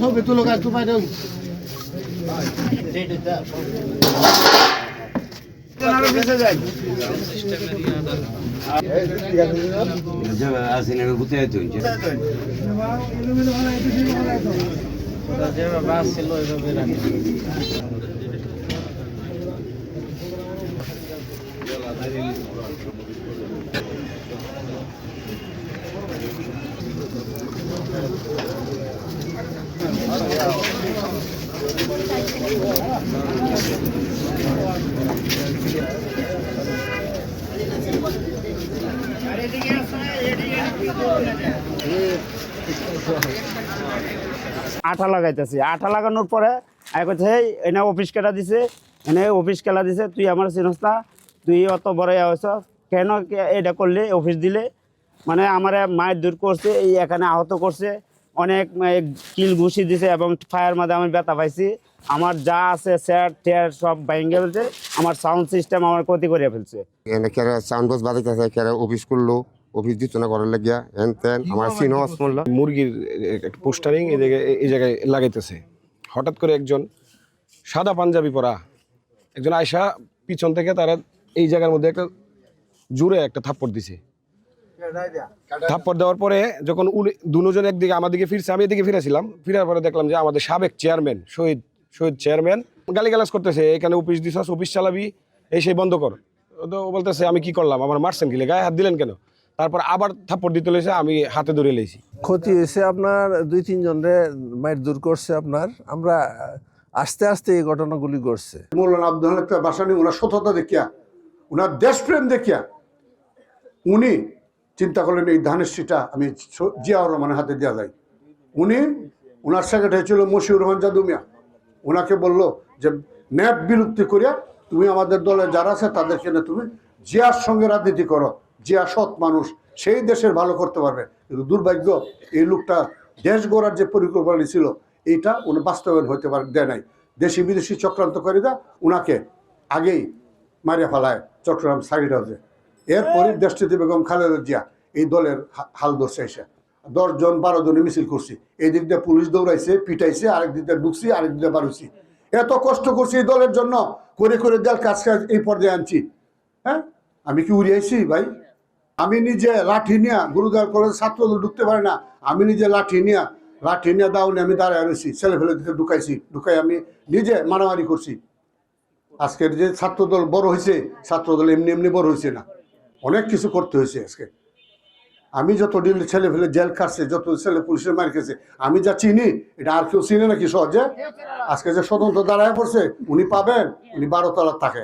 ছবি তুলো গাছ তো বাইরে আঠা লাগাইতেছি, আঠা লাগানোর পরে এনে অফিস কেলা দিছে, তুই আমার চিনস না, তুই অত বড় হয়েছ কেন এটা করলে অফিস দিলে, মানে আমার মায়ের দূর করছে, এই এখানে আহত করছে, অনেক কিল ঘুষি দিছে এবং ফায়ার মাঝে আমি ব্যথা পাইছি। আমার যা আছে স্যার টেয়ার সব ভেঙে ফেলছে, আমার সাউন্ড সিস্টেম আমার ক্ষতি করে ফেলছে। সাউন্ড বক্স বাজাইতেছে, কেরা অফিস করলো, অফিস দিত না করার লাগিয়া হ্যান ত্যান আমার সিনহস মূল্য মুরগির একটা পোস্টারিং এই জায়গায় লাগাইতেছে। হঠাৎ করে একজন সাদা পাঞ্জাবি পরা একজন আয়সা পিছন থেকে তারা এই জায়গার মধ্যে একটা জোরে একটা থাপ্পড় দিছে। থাপ্পড় দেওয়ার পরে যখন দুজন একদিকে আমার দিকে ফিরছে, আমি এদিকে ফিরেছিলাম, ফিরার পরে দেখলাম যে আমাদের সাবেক চেয়ারম্যান শহীদ চেয়ারম্যান গালিগালাজ করতেছে, এখানে অফিস দিছস, অফিস চালাবি, এই সেই বন্ধ কর। তো বলতেছে আমি কি করলাম, আমার মারছেন কি, গায়ে হাত দিলেন কেন? তারপর আবার থাপ্পড় দিতে লেগেছে, আমি হাতে ধরে লেছি। ক্ষতি হয়েছে আপনার 2-3 জনের মায়ের দূর করছে আপনার। আমরা আস্তে আস্তে এই ঘটনাগুলি ঘটছে। মৌলানা আব্দুল হক বাসানি ওনার সততা দেখিয়া, ওনার দেশপ্রেম দেখিয়া উনি চিন্তা করলেন এই ধানেশ্রীটা আমি জিয়াউর রহমানের হাতে দেওয়া যায়। ওনার সেক্রেটারি ছিল মশিউর রহমান জাদু মিয়া, ওনাকে বলল যে ন্যাপ বিলুপ্তি করিয়া তুমি আমাদের দলে যারা আছে তাদেরকে নিয়ে তুমি জিয়ার সঙ্গে রাজনীতি করো, জিয়া সৎ মানুষ, সেই দেশের ভালো করতে পারবে। কিন্তু দুর্ভাগ্য এই লোকটা দেশ গড়ার যে পরিকল্পনা ছিল এইটা উনি বাস্তবায়ন হতে দেয় নাই। দেশি বিদেশি চক্রান্তকারীরা ওনাকে আগেই মারিয়া ফেলায় চট্টগ্রাম সাইড হাউসে। এরপরই দেশটিতে বেগম খালেদা জিয়া এই দলের হাল ধরছে, এসে 10 জন 12 জনে মিছিল করছি, এই দিক দিয়ে পুলিশ দৌড়াইছে, পিটাইছে, আরেক দিক দিয়ে ঢুকছি, আরেক দিক দিয়ে বাড়ুছি। এত কষ্ট করছি এই দলের জন্য, করে করে দেওয়ার কাজ এই পর্যায়ে আনছি। হ্যাঁ, আমি কি উড়িয়েছি ভাই? আমি নিজে লাঠি নিয়ে গুরুদার কলেজ ছাত্রদল ঢুকতে পারে না, আমি নিজে লাঠি নিয়ে দাউনে আমি দাঁড়ায় রয়েছি, ছেলে ফেলে দিতে ঢুকাই আমি নিজে মারামারি করছি। আজকের যে ছাত্রদল বড় হয়েছে, ছাত্রদল এমনি এমনি বড় হয়েছে না, অনেক কিছু করতে হয়েছে আজকে। আমি যত ছেলে ফেলে জেল কাটছে, যত ছেলে পুলিশের মার খেয়েছে, আমি যা চিনি এটা আর কেউ চিনে নাকি সহজে? আজকে যে স্বতন্ত্র দাঁড়ায় পড়ছে, উনি পাবেন, উনি 12 তলার থাকে।